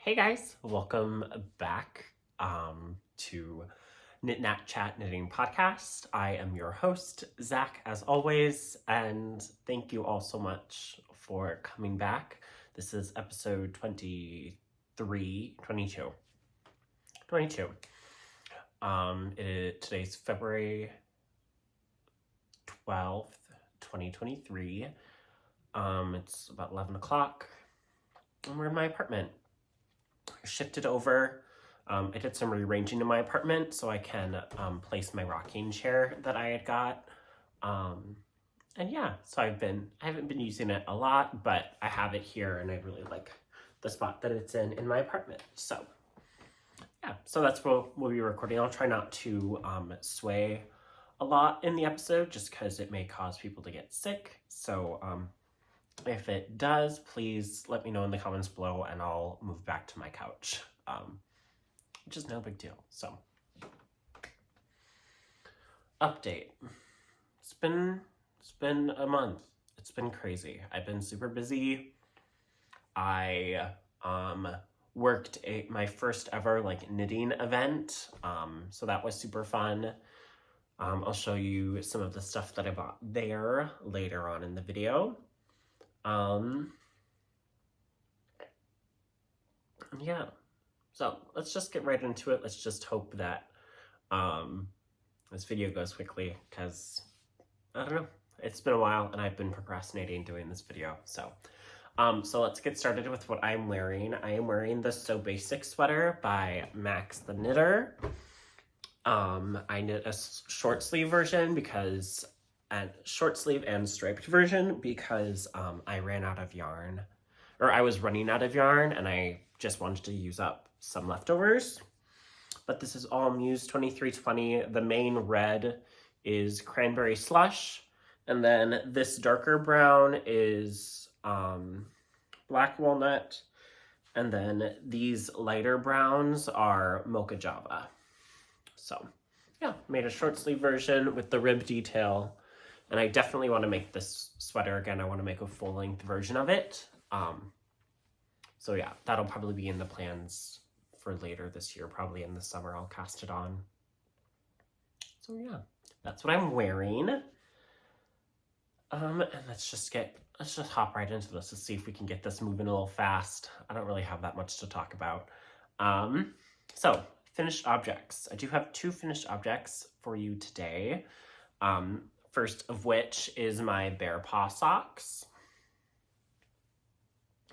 Hey guys, welcome back to KnitKnackChat Knitting Podcast. I am your host, Zach, as always, and thank you all so much for coming back. This is episode 22. Today's February 12th, 2023. It's about 11 o'clock, and we're in my apartment. Shifted over. I did some rearranging in my apartment so I can place my rocking chair that I had got. And yeah, so I haven't been using it a lot, but I have it here and I really like the spot that it's in my apartment. So yeah, so that's what we'll be recording. I'll try not to sway a lot in the episode just because it may cause people to get sick. So if it does, please let me know in the comments below and I'll move back to my couch, which is no big deal. So, update. It's been a month. It's been crazy. I've been super busy. I worked my first ever knitting event. So that was super fun. I'll show you some of the stuff that I bought there later on in the video. Yeah, so let's just get right into it. Let's just hope that this video goes quickly because I don't know, it's been a while and I've been procrastinating doing this video. So let's get started with what I'm wearing. I am wearing the So Basic sweater by Max the Knitter. I knit a short sleeve version because short sleeve and striped version because I ran out of yarn, or I was running out of yarn and I just wanted to use up some leftovers. But this is all Muse 2320. The main red is Cranberry Slush, and then this darker brown is Black Walnut, and then these lighter browns are Mocha Java. So yeah, made a short sleeve version with the rib detail. And I definitely want to make this sweater again. I want to make a full-length version of it. So yeah, that'll probably be in the plans for later this year. Probably in the summer I'll cast it on. So yeah, that's what I'm wearing. And let's just hop right into this. Let's see if we can get this moving a little fast. I don't really have that much to talk about. So finished objects. I do have 2 finished objects for you today. First of which is my Bear Paw Socks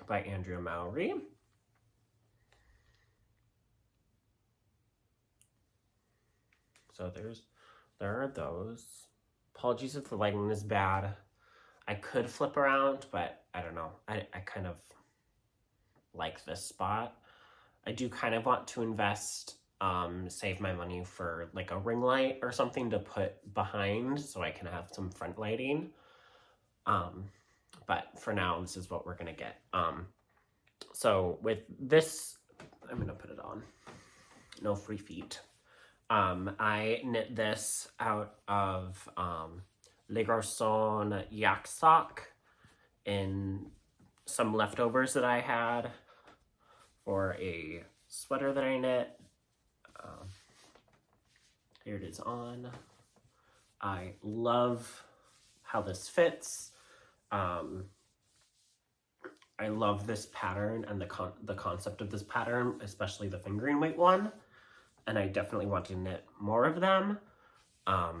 by Andrea Mowry. So there are those. Apologies if the lighting is bad. I could flip around, but I don't know. I kind of like this spot. I do kind of want to invest, save my money for a ring light or something to put behind so I can have some front lighting. But for now, this is what we're gonna get. So with this, I'm gonna put it on. No free feet. I knit this out of Les Garçons yak sock in some leftovers that I had for a sweater that I knit. Here it is on. I love how this fits. I love this pattern and the concept of this pattern, especially the fingering weight one. And I definitely want to knit more of them. I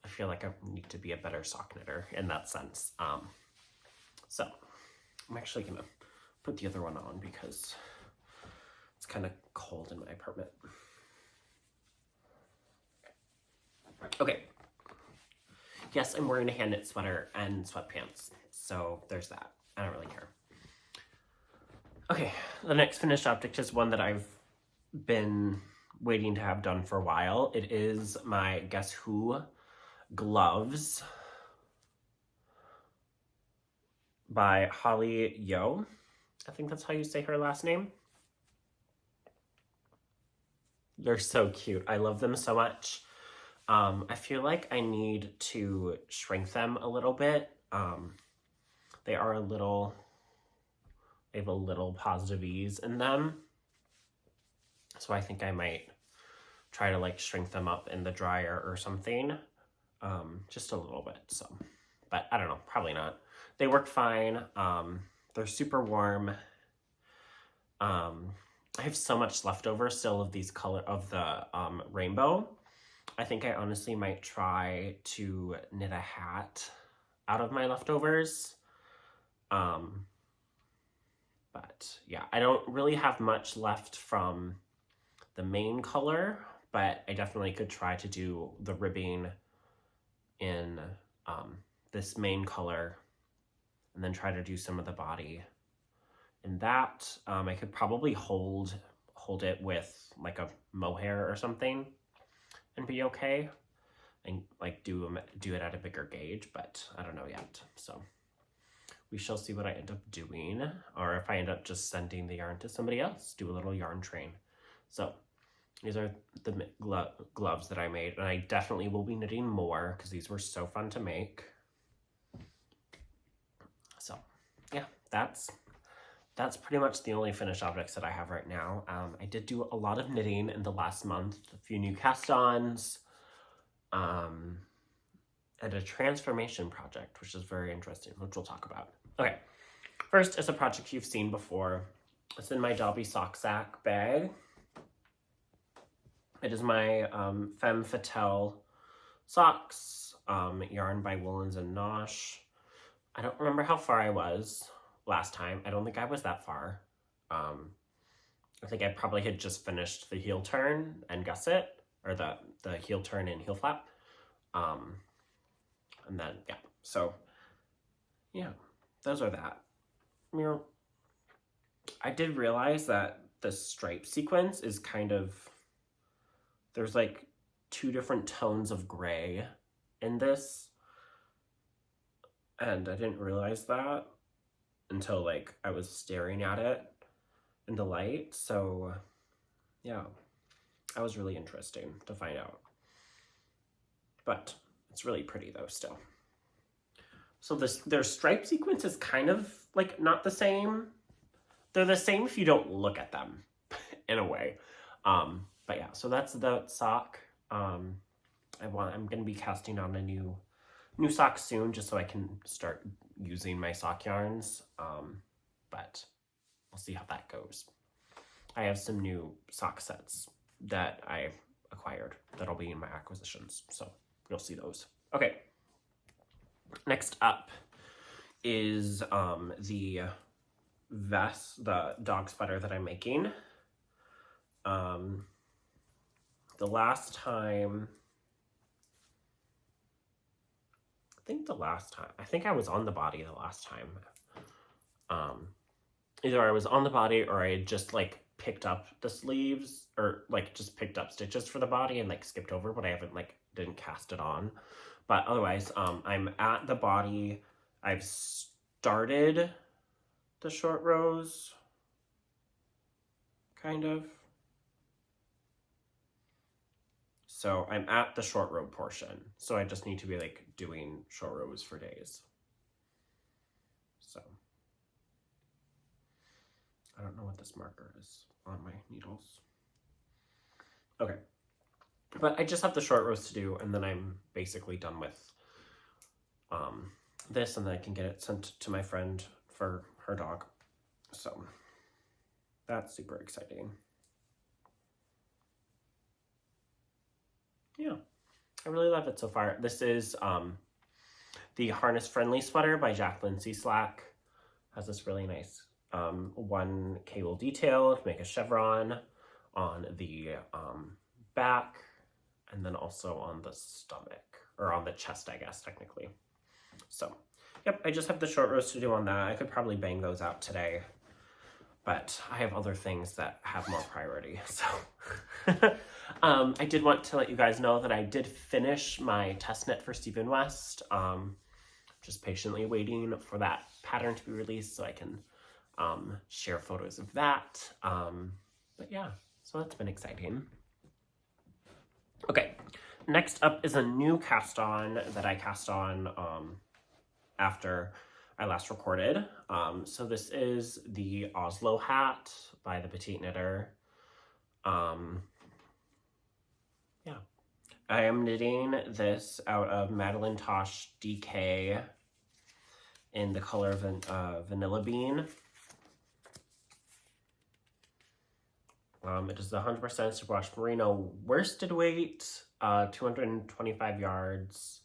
feel like I need to be a better sock knitter in that sense. So I'm actually gonna put the other one on because it's kind of cold in my apartment. Okay. Yes, I'm wearing a hand knit sweater and sweatpants, so there's that. I don't really care. Okay, the next finished object is one that I've been waiting to have done for a while. It is my Guess Who gloves by Holli Yeoh. I think that's how you say her last name. They're so cute. I love them so much. I feel like I need to shrink them a little bit. They are a little They have a little positive ease in them. So I think I might try to like shrink them up in the dryer or something. Just a little bit, so. But I don't know, probably not. They work fine. They're super warm. I have so much leftover still of these of the rainbow. I think I honestly might try to knit a hat out of my leftovers. But yeah, I don't really have much left from the main color, but I definitely could try to do the ribbing in this main color and then try to do some of the body in that. I could probably hold it with like a mohair or something and be okay, and like do it at a bigger gauge, but I don't know yet. So we shall see what I end up doing, or if I end up just sending the yarn to somebody else, do a little yarn train. So these are the gloves that I made, and I definitely will be knitting more because these were so fun to make. So yeah, that's pretty much the only finished objects that I have right now. I did do a lot of knitting in the last month, a few new cast-ons, and a transformation project, which is very interesting, which we'll talk about. Okay, first is a project you've seen before. It's in my Dobby sock sack bag. It is my Femme Fatale socks, yarn by Woolens and Nosh. I don't remember how far I was last time. I don't think I was that far. I think I probably had just finished the heel turn and gusset, or the heel turn and heel flap. And then, yeah, so, yeah, those are that. You know, I did realize that the stripe sequence is kind of, there's like 2 different tones of gray in this, and I didn't realize that until like I was staring at it in the light. So yeah, that was really interesting to find out, but it's really pretty though still. So their stripe sequence is kind of like not the same. They're the same if you don't look at them in a way. But yeah, so that's the sock. I'm gonna be casting on a new sock soon, just so I can start using my sock yarns. But we'll see how that goes. I have some new sock sets that I acquired that'll be in my acquisitions, so you'll see those. Okay, next up is the vest, the dog sweater that I'm making. The last time, I think I was on the body the last time. Either I was on the body or I had just like picked up the sleeves, or like just picked up stitches for the body and like skipped over, but I haven't didn't cast it on. But otherwise, I'm at the body. I've started the short rows, kind of. So I'm at the short row portion. So I just need to be like doing short rows for days. So I don't know what this marker is on my needles. Okay. But I just have the short rows to do, and then I'm basically done with this, and then I can get it sent to my friend for her dog. So that's super exciting. Yeah, I really love it so far. This is the Harness Friendly Sweater by Jacquline Seaslack. Has this really nice one cable detail to make a chevron on the back, and then also on the stomach, or on the chest, I guess, technically. So, yep, I just have the short rows to do on that. I could probably bang those out today, but I have other things that have more priority, so. I did want to let you guys know that I did finish my test knit for Stephen West. Just patiently waiting for that pattern to be released so I can share photos of that. But yeah, so that's been exciting. Okay, next up is a new cast on that I cast on after I last recorded. So this is the Oslo Hat by the Petite Knitter. Yeah. I am knitting this out of Madeline Tosh DK in the color Vanilla Bean. It is 100% superwash merino worsted weight, 225 yards.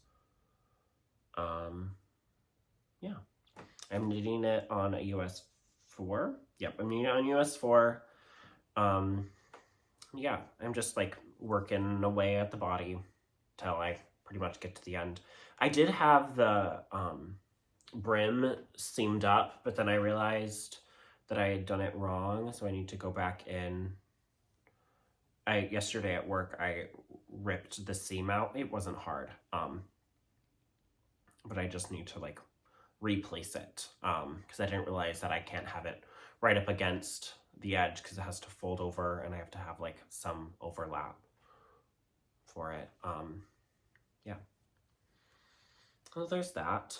Yeah, I'm knitting it on a US 4. Yep, I'm knitting it on US 4. Yeah, I'm just like working away at the body till I pretty much get to the end. I did have the brim seamed up, but then I realized that I had done it wrong, so I need to go back in. Yesterday at work, I ripped the seam out. It wasn't hard, but I just need to like replace it because I didn't realize that I can't have it right up against the edge because it has to fold over and I have to have like some overlap for it. Yeah. Well, there's that.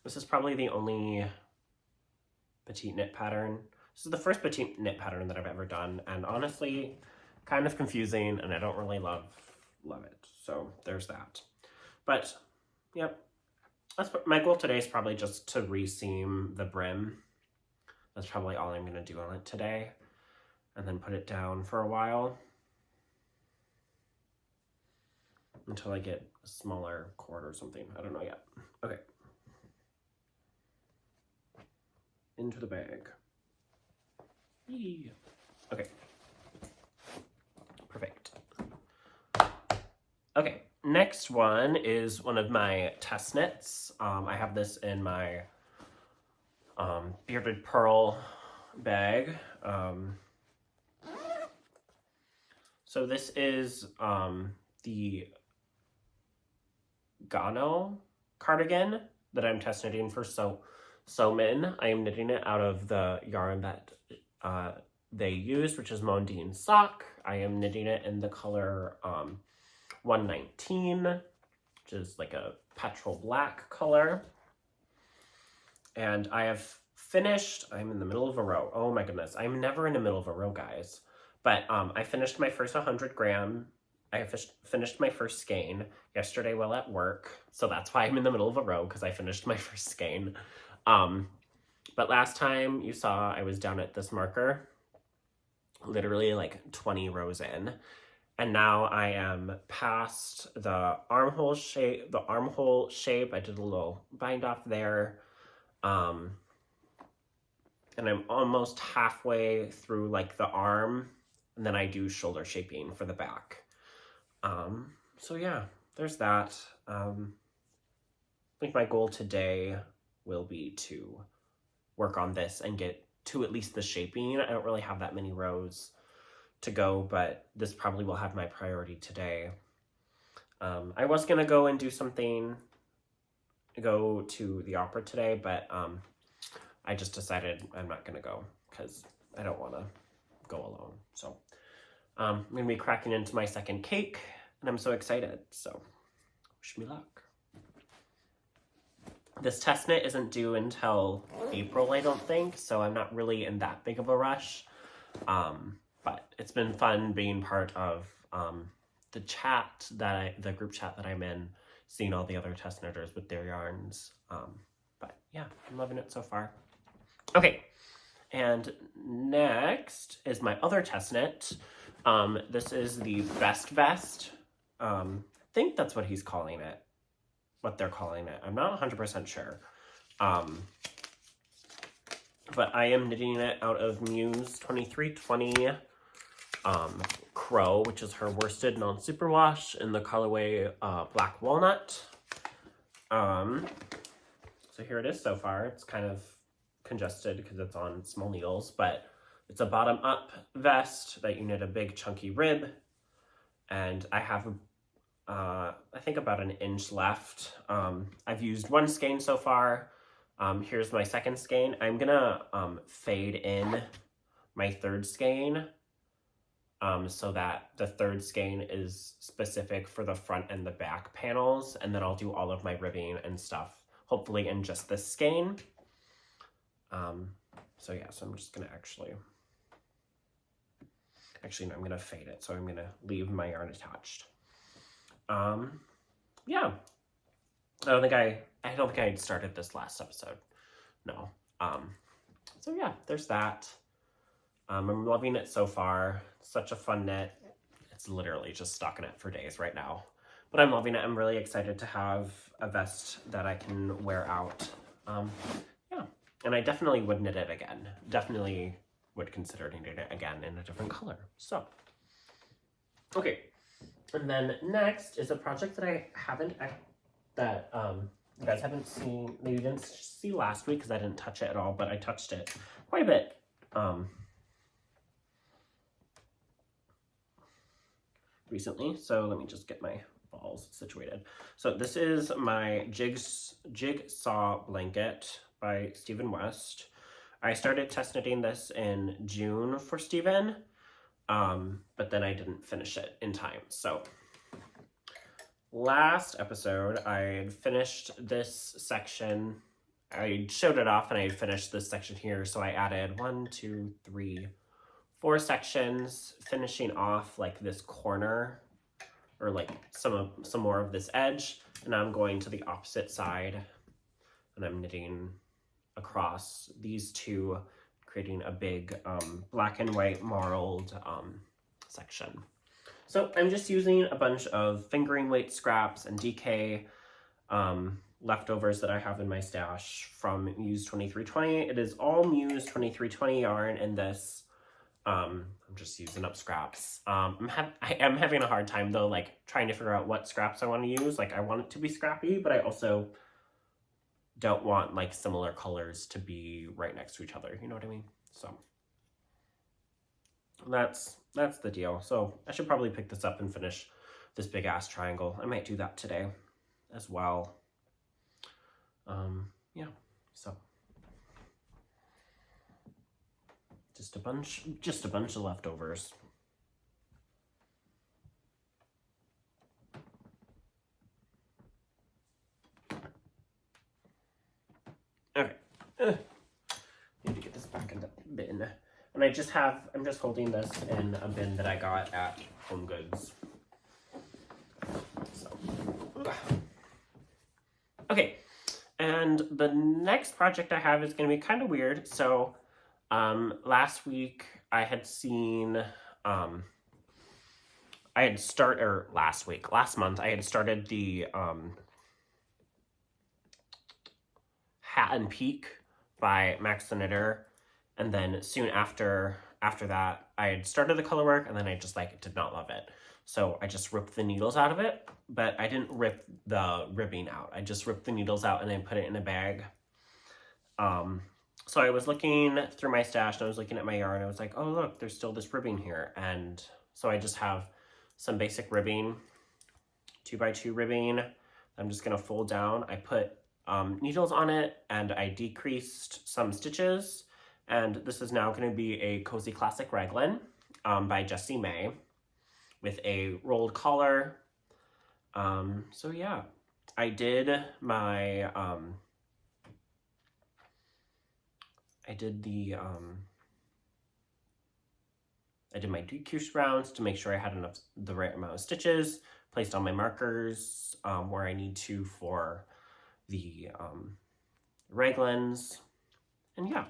This is probably the only petite knit pattern. This is the first petite knit pattern that I've ever done, and honestly, kind of confusing, and I don't really love it. So there's that. But, yep. My goal today is probably just to reseam the brim. That's probably all I'm going to do on it today. And then put it down for a while. Until I get a smaller cord or something. I don't know yet. Okay. Into the bag. Yee. Okay. Perfect. Okay. Next one is one of my test knits. I have this in my bearded pearl bag. So this is the Gano Cardigan that I'm test knitting for Soomin. I am knitting it out of the yarn that they used, which is Mondine Sock. I am knitting it in the color 119, which is like a petrol black color. And I have finished, I'm in the middle of a row. Oh my goodness, I'm never in the middle of a row, guys. But I finished my first 100 gram. I finished my first skein yesterday while at work. So that's why I'm in the middle of a row, because I finished my first skein. But last time you saw I was down at this marker, literally like 20 rows in. And now I am past the armhole shape. I did a little bind off there. And I'm almost halfway through like the arm, and then I do shoulder shaping for the back. So yeah, there's that. I think my goal today will be to work on this and get to at least the shaping. I don't really have that many rows to go, but this probably will have my priority today. I was gonna go and do something, go to the opera today, but I just decided I'm not gonna go because I don't want to go alone. So I'm gonna be cracking into my second cake, and I'm so excited. So wish me luck. This test knit isn't due until April, I don't think, so I'm not really in that big of a rush. But it's been fun being part of the chat the group chat that I'm in, seeing all the other test knitters with their yarns. But yeah, I'm loving it so far. Okay, and next is my other test knit. This is the Best Vest. I think that's what he's calling it. What they're calling it. I'm not 100% sure. But I am knitting it out of Muse 2320 Crow, which is her worsted non-superwash in the colorway Black Walnut. So here it is so far. It's kind of congested because it's on small needles, but it's a bottom-up vest that you knit a big chunky rib, and I have I think about an inch left. I've used one skein so far. Here's my second skein. I'm gonna fade in my third skein so that the third skein is specific for the front and the back panels, and then I'll do all of my ribbing and stuff hopefully in just this skein. So yeah, so I'm just gonna actually no, I'm gonna fade it, so I'm gonna leave my yarn attached. Yeah, I don't think I had started this last episode. No. So yeah, there's that. I'm loving it so far. It's such a fun knit. It's literally just stockinette for days right now. But I'm loving it. I'm really excited to have a vest that I can wear out. Yeah, and I definitely would knit it again. Definitely would consider knitting it again in a different color. So, okay. And then next is a project that I haven't, you guys haven't seen, maybe you didn't see last week because I didn't touch it at all, but I touched it quite a bit. Recently, so let me just get my balls situated. So this is my Jigsaw blanket by Stephen West. I started test knitting this in June for Stephen, but then I didn't finish it in time. So last episode, I had finished this section. I showed it off and I had finished this section here. So I added 1, 2, 3, 4 sections, finishing off like this corner or like some more of this edge. And now I'm going to the opposite side and I'm knitting across these two, creating a big black and white marled section. So I'm just using a bunch of fingering weight scraps and DK leftovers that I have in my stash from Muse 2320. It is all Muse 2320 yarn in this. I'm just using up scraps. I am having a hard time though, like trying to figure out what scraps I want to use. Like I want it to be scrappy, but I also don't want like similar colors to be right next to each other. You know what I mean? So that's the deal. So I should probably pick this up and finish this big ass triangle. I might do that today as well. Yeah, so just a bunch of leftovers. Okay. Need to get this back in the bin. And I'm just holding this in a bin that I got at Home Goods. So, okay. And the next project I have is going to be kind of weird. So, last week I had seen, last month I had started the, Hat and Peak by Max the Knitter, and then soon after that I had started the color work, and then I just like did not love it, so I just ripped the needles out of it. But I didn't rip the ribbing out. I just ripped the needles out and I put it in a bag. So I was looking through my stash and I was looking at my yarn. I was like, oh look, there's still this ribbing here. And so I just have some basic ribbing, 2x2 ribbing. I'm just gonna fold down. I put needles on it and I decreased some stitches. And this is now gonna be a Cozy Classic Raglan by Jessie May with a rolled collar. So yeah, I did my, I did my decrease rounds to make sure I had the right amount of stitches, placed all my markers where I need to for the Raglans, and yeah.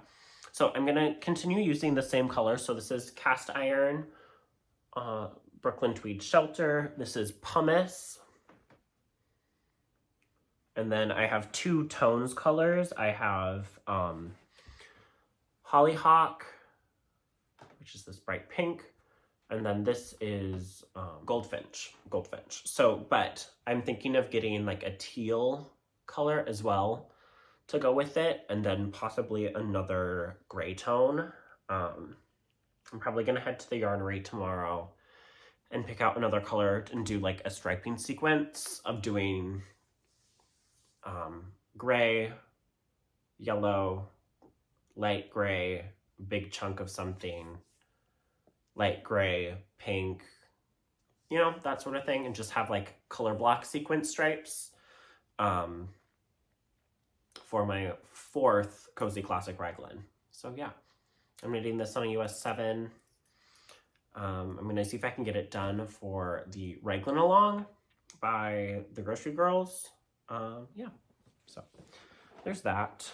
So I'm gonna continue using the same color. So this is Cast Iron, Brooklyn Tweed Shelter. This is Pumice. And then I have 2 tones colors. I have Hollyhock, which is this bright pink. And then this is Goldfinch. So, but I'm thinking of getting like a teal color as well to go with it. And then possibly another gray tone. I'm probably gonna head to the yarnery tomorrow and pick out another color and do like a striping sequence of doing gray, yellow, light gray, big chunk of something, light gray, pink, you know, that sort of thing, and just have like color block sequence stripes. for my 4th Cozy Classic Raglan. So yeah, I'm knitting this on a US 7. I'm gonna see if I can get it done for the Raglan along by the Grocery Girls. Yeah, so there's that.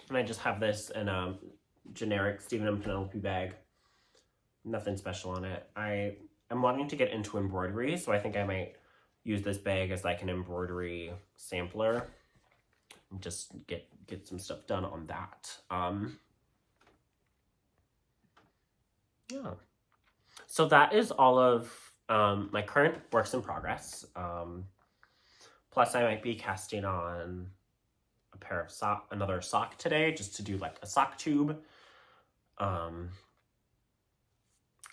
And I just have this in a generic Stephen and Penelope bag. Nothing special on it. I'm wanting to get into embroidery, so I think I might use this bag as like an embroidery sampler. And just get some stuff done on that. Yeah. So that is all of my current works in progress. Plus I might be casting on a pair of another sock today, just to do like a sock tube.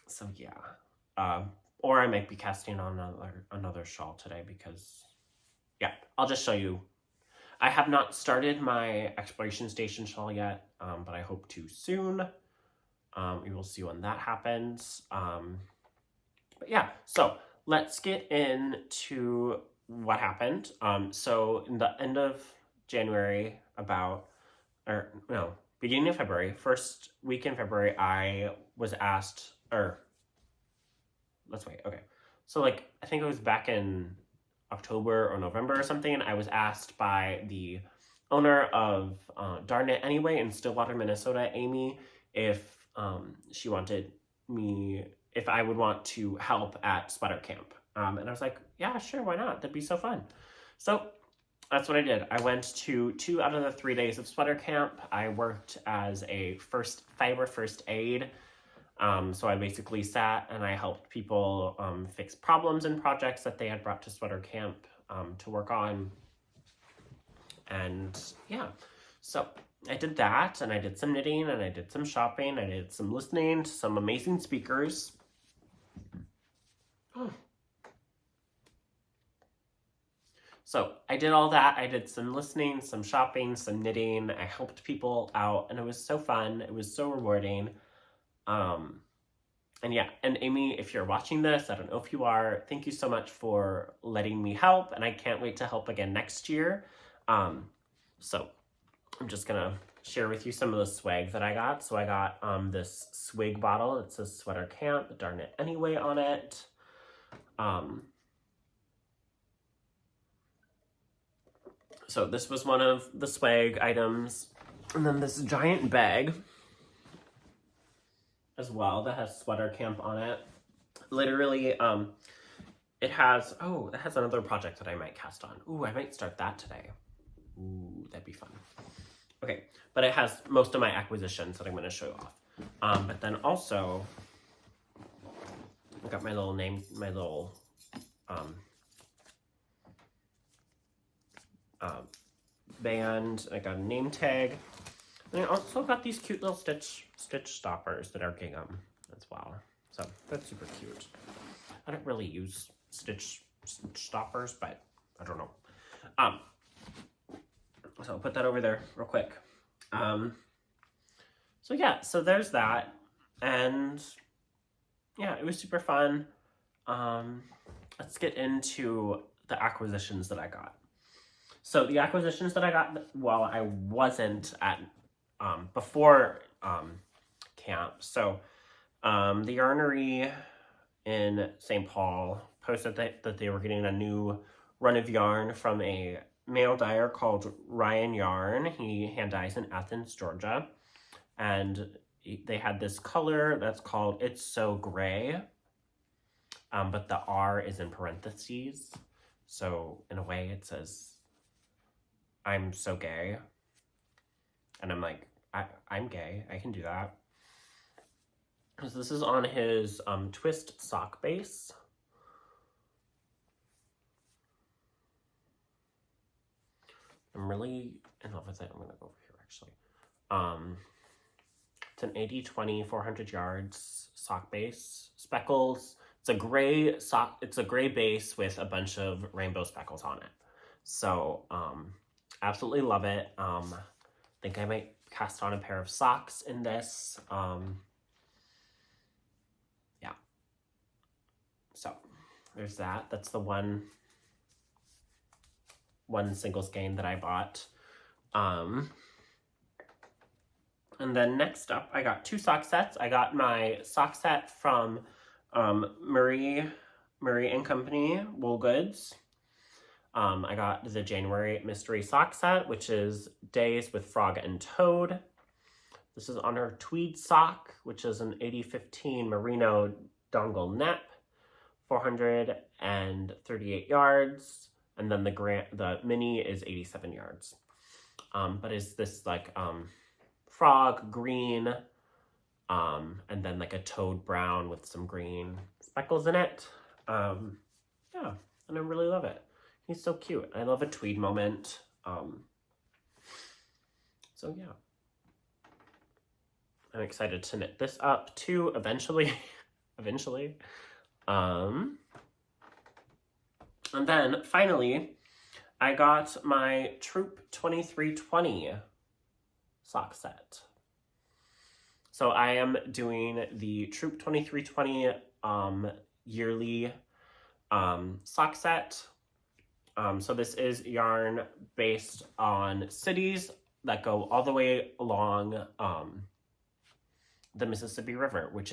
So yeah, or I might be casting on another shawl today because, yeah, I'll just show you. I have not started my exploration station shawl yet, but I hope to soon. We will see when that happens. But yeah, so let's get into what happened. So in the end of January, beginning of February, first week in February, I was asked, so like, I think it was back in October or November or something, and I was asked by the owner of Darn It Anyway in Stillwater, Minnesota, Amy, if she wanted me, if I would want to help at sweater camp. And I was like, yeah, sure, why not? That'd be so fun. So that's what I did. I went to 2 out of the 3 days of sweater camp. I worked as a fiber first aid. So I basically sat and I helped people fix problems and projects that they had brought to sweater camp to work on. And yeah, so I did that, and I did some knitting, and I did some shopping, I did some listening to some amazing speakers. Oh. So I did all that. I did some listening, some shopping, some knitting. I helped people out, and it was so fun. It was so rewarding. And yeah, and Amy, if you're watching this, I don't know if you are, thank you so much for letting me help, and I can't wait to help again next year. So I'm just gonna share with you some of the swag that I got. So I got this swig bottle. It says Sweater Camp, Darn It Anyway on it. So this was one of the swag items. And then this giant bag as well that has Sweater Camp on it. Literally, it has another project that I might cast on. Ooh, I might start that today. Ooh, that'd be fun. Okay, but it has most of my acquisitions that I'm going to show off. But then also, I got my little band. I got a name tag. And I also got these cute little stitch stoppers that are gingham as well. So that's super cute. I don't really use stitch stoppers, but I don't know. So I'll put that over there real quick. So yeah, so there's that. And yeah, it was super fun. Let's get into the acquisitions that I got. So the acquisitions that I got while I wasn't at, before camp. So the yarnery in St. Paul posted that they were getting a new run of yarn from a male dyer called Ryan Yarn. He hand dyes in Athens, Georgia. And they had this color that's called It's So Gray. But the R is in parentheses. So in a way it says, I'm so gay. And I'm like, I'm gay. I can do that. So this is on his twist sock base. I'm really in love with it. I'm gonna go over here actually. It's an 80/20 400 yards sock base, speckles. It's a gray sock. It's a gray base with a bunch of rainbow speckles on it. So absolutely love it. I think I might cast on a pair of socks in this. Yeah. So there's that. That's the one single skein that I bought. And then next up, I got 2 sock sets. I got my sock set from Mowry and Company Wool Goods. I got the January Mystery Sock Set, which is Days with Frog and Toad. This is on her tweed sock, which is an 8015 merino dongle nep, 438 yards, and then the mini is 87 yards. But is this like frog green, and then like a toad brown with some green speckles in it. Yeah, and I really love it. He's so cute. I love a tweed moment. So yeah. I'm excited to knit this up too, eventually. And then finally, I got my Troop 2320 sock set. So I am doing the Troop 2320 yearly sock set. So this is yarn based on cities that go all the way along the Mississippi River, which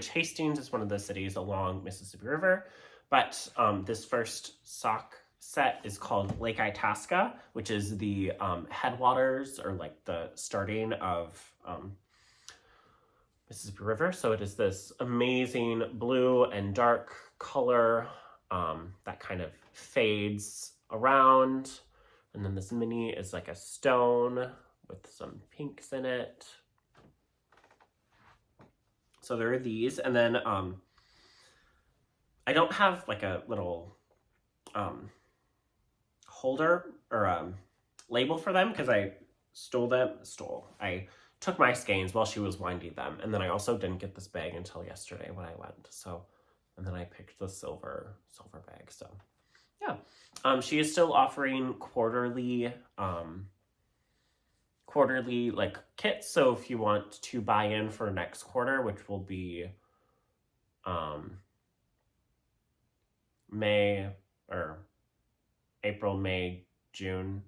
Hastings is one of the cities along Mississippi River. But this first sock set is called Lake Itasca, which is the headwaters, or like the starting of Mississippi River. So it is this amazing blue and dark color that kind of fades around. And then this mini is like a stone with some pinks in it. So there are these, and then I don't have like a little holder or label for them because I I took my skeins while she was winding them, and then I also didn't get this bag until yesterday when I went. So, and then I picked the silver bag. So, yeah, she is still offering quarterly like kits. So if you want to buy in for next quarter, which will be April, May, June.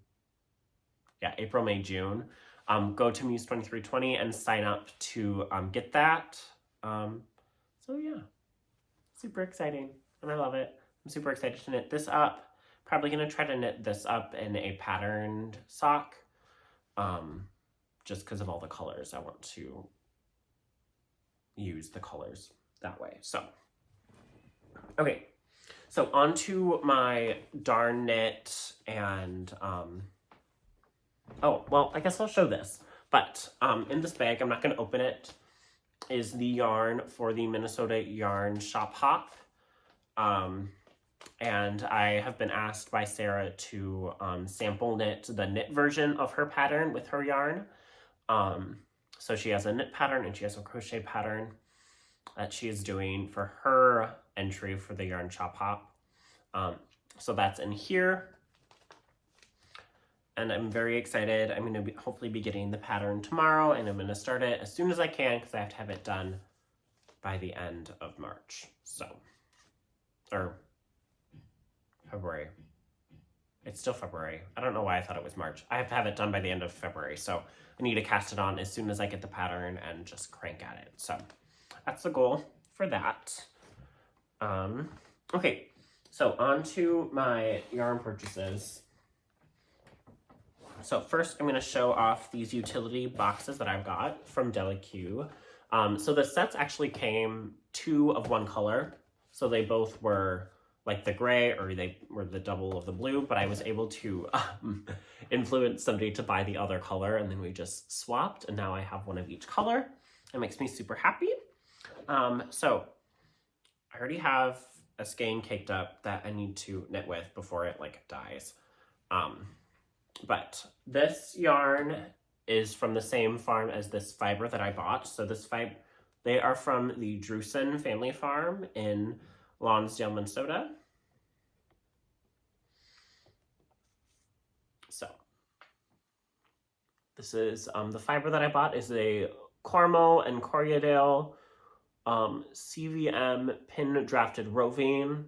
Yeah, April, May, June. Go to Muse 2320 and sign up to get that. So yeah, super exciting, and I love it. I'm super excited to knit this up. Probably gonna try to knit this up in a patterned sock. Just because of all the colors, I want to use the colors that way. So, okay, so on to my darn knit, and oh, well, I guess I'll show this. But in this bag, I'm not going to open it, is the yarn for the Minnesota Yarn Shop Hop. And I have been asked by Sarah to sample knit the knit version of her pattern with her yarn. So she has a knit pattern and she has a crochet pattern that she is doing for her entry for the Yarn Shop Hop. So that's in here. And I'm very excited. I'm going to hopefully be getting the pattern tomorrow, and I'm going to start it as soon as I can because I have to have it done by the end of March. So, or February. It's still February. I don't know why I thought it was March. I have to have it done by the end of February. So I need to cast it on as soon as I get the pattern and just crank at it. So that's the goal for that. Okay, so on to my yarn purchases. So first I'm going to show off these utility boxes that I've got from Delique. So the sets actually came 2 of one color. So they both were like the gray, or they were the double of the blue, but I was able to influence somebody to buy the other color, and then we just swapped, and now I have one of each color. It makes me super happy. So I already have a skein caked up that I need to knit with before it like dies. But this yarn is from the same farm as this fiber that I bought. So this fiber, they are from the Drusen family farm in Lonsdale, Minnesota. So this is the fiber that I bought is a Cormo and Corriedale CVM pin drafted roving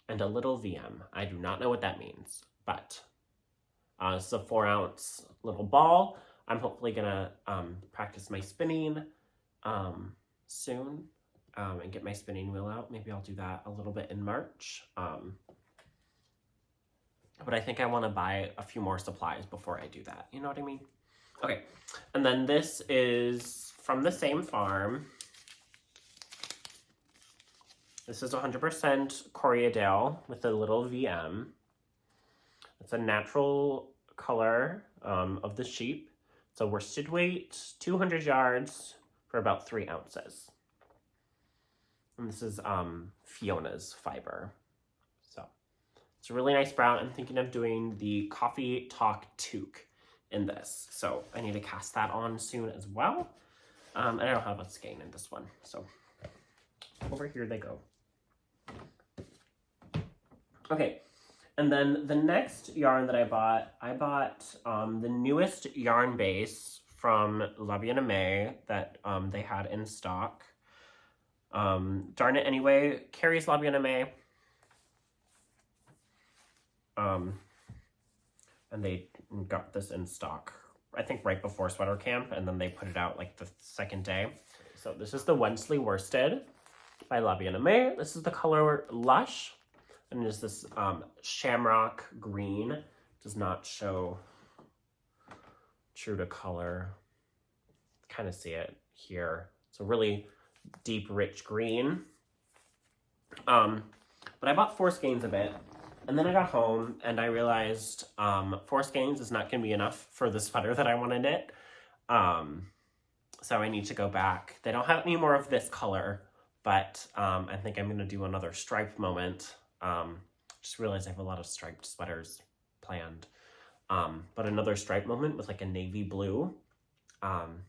and a little VM. I do not know what that means, but This is a 4-ounce little ball. I'm hopefully gonna practice my spinning soon and get my spinning wheel out. Maybe I'll do that a little bit in March. But I think I want to buy a few more supplies before I do that. You know what I mean? Okay, and then this is from the same farm. This is 100% Coriadale with a little VM. It's a natural color of the sheep. It's a worsted weight, 200 yards for about 3 ounces. And this is Fionas Fiber. So it's a really nice brown. I'm thinking of doing the Coffee Talk Toque in this. So I need to cast that on soon as well. And I don't have a skein in this one. So over here they go. Okay. And then the next yarn that I bought the newest yarn base from La Vie En Rose that they had in stock. Darn It Anyway carries La Vie En Rose. And they got this in stock, I think right before sweater camp, and then they put it out like the second day. So this is the Wensley Worsted by La Vie En Rose. This is the color Lush. And there's this shamrock green. Does not show true to color. Kind of see it here. It's a really deep, rich green. But I bought 4 skeins of it. And then I got home and I realized 4 skeins is not going to be enough for the sweater that I want to knit. So I need to go back. They don't have any more of this color, but I think I'm going to do another stripe moment. Just realized I have a lot of striped sweaters planned. But another stripe moment with like a navy blue. I'm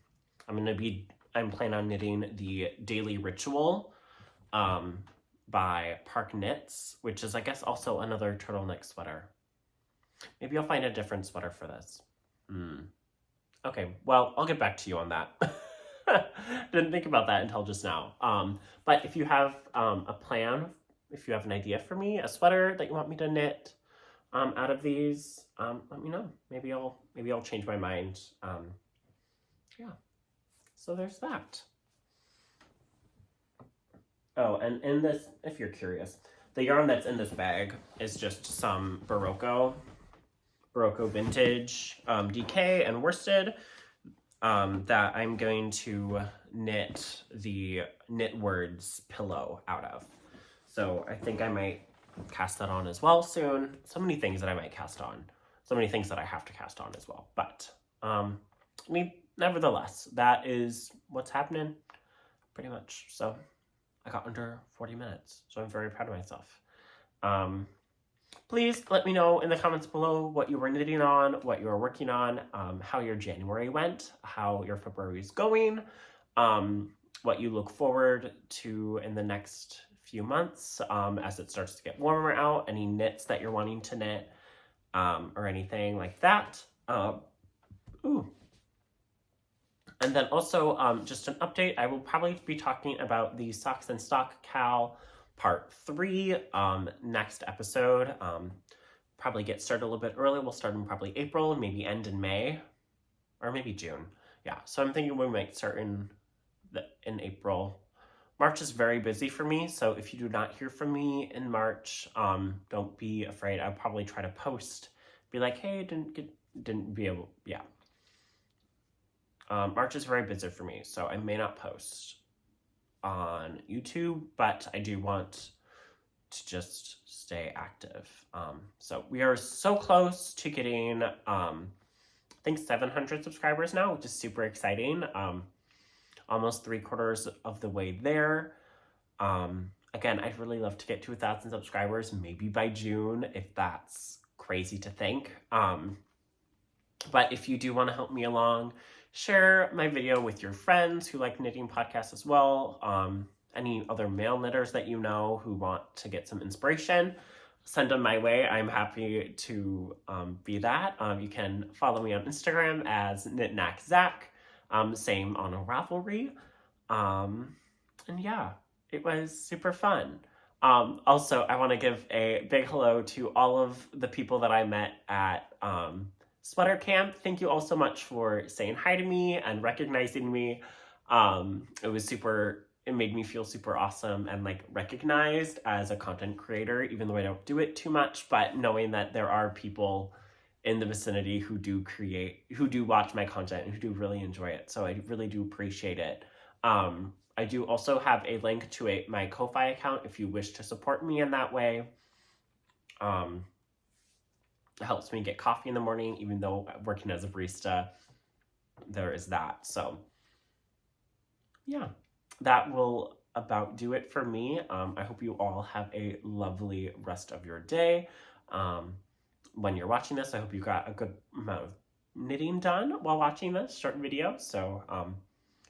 planning on knitting the Daily Ritual by Park Knits, which is I guess also another turtleneck sweater. Maybe I'll find a different sweater for this. Okay, well, I'll get back to you on that. Didn't think about that until just now. But if you have a plan, if you have an idea for me, a sweater that you want me to knit out of these, let me know. Maybe I'll change my mind. Yeah. So there's that. Oh, and in this, if you're curious, the yarn that's in this bag is just some Barocco vintage DK and worsted that I'm going to knit the Knit Words pillow out of. So I think I might cast that on as well soon. So many things that I might cast on. So many things that I have to cast on as well. But nevertheless, that is what's happening pretty much. So I got under 40 minutes. So I'm very proud of myself. Please let me know in the comments below what you were knitting on, what you were working on, how your January went, how your February is going, what you look forward to in the next few months as it starts to get warmer out, any knits that you're wanting to knit or anything like that. And then also just an update, I will probably be talking about the Socks and Stock Cal part 3 next episode. Probably get started a little bit early. We'll start in probably April, maybe end in May, or maybe June. Yeah, so I'm thinking we might start in April. March is very busy for me, so if you do not hear from me in March, don't be afraid. I'll probably try to post, be like, hey, didn't be able, yeah. March is very busy for me, so I may not post on YouTube, but I do want to just stay active. So we are so close to getting, I think 700 subscribers now, which is super exciting. Almost 3/4 of the way there. Again, I'd really love to get to 1,000 subscribers, maybe by June, if that's crazy to think. But if you do want to help me along, share my video with your friends who like knitting podcasts as well. Any other male knitters that you know who want to get some inspiration, send them my way. I'm happy to be that. You can follow me on Instagram as KnitKnackZach. Same on Ravelry. And yeah, it was super fun. Also, I want to give a big hello to all of the people that I met at sweater camp. Thank you all so much for saying hi to me and recognizing me. It made me feel super awesome and like recognized as a content creator, even though I don't do it too much, but knowing that there are people in the vicinity who do watch my content and who do really enjoy it. So I really do appreciate it. I do also have a link to my Ko-Fi account if you wish to support me in that way. It helps me get coffee in the morning, even though working as a barista, there is that. So yeah, that will about do it for me. I hope you all have a lovely rest of your day. When you're watching this, I hope you got a good amount of knitting done while watching this short video. So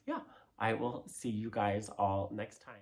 yeah, I will see you guys all next time.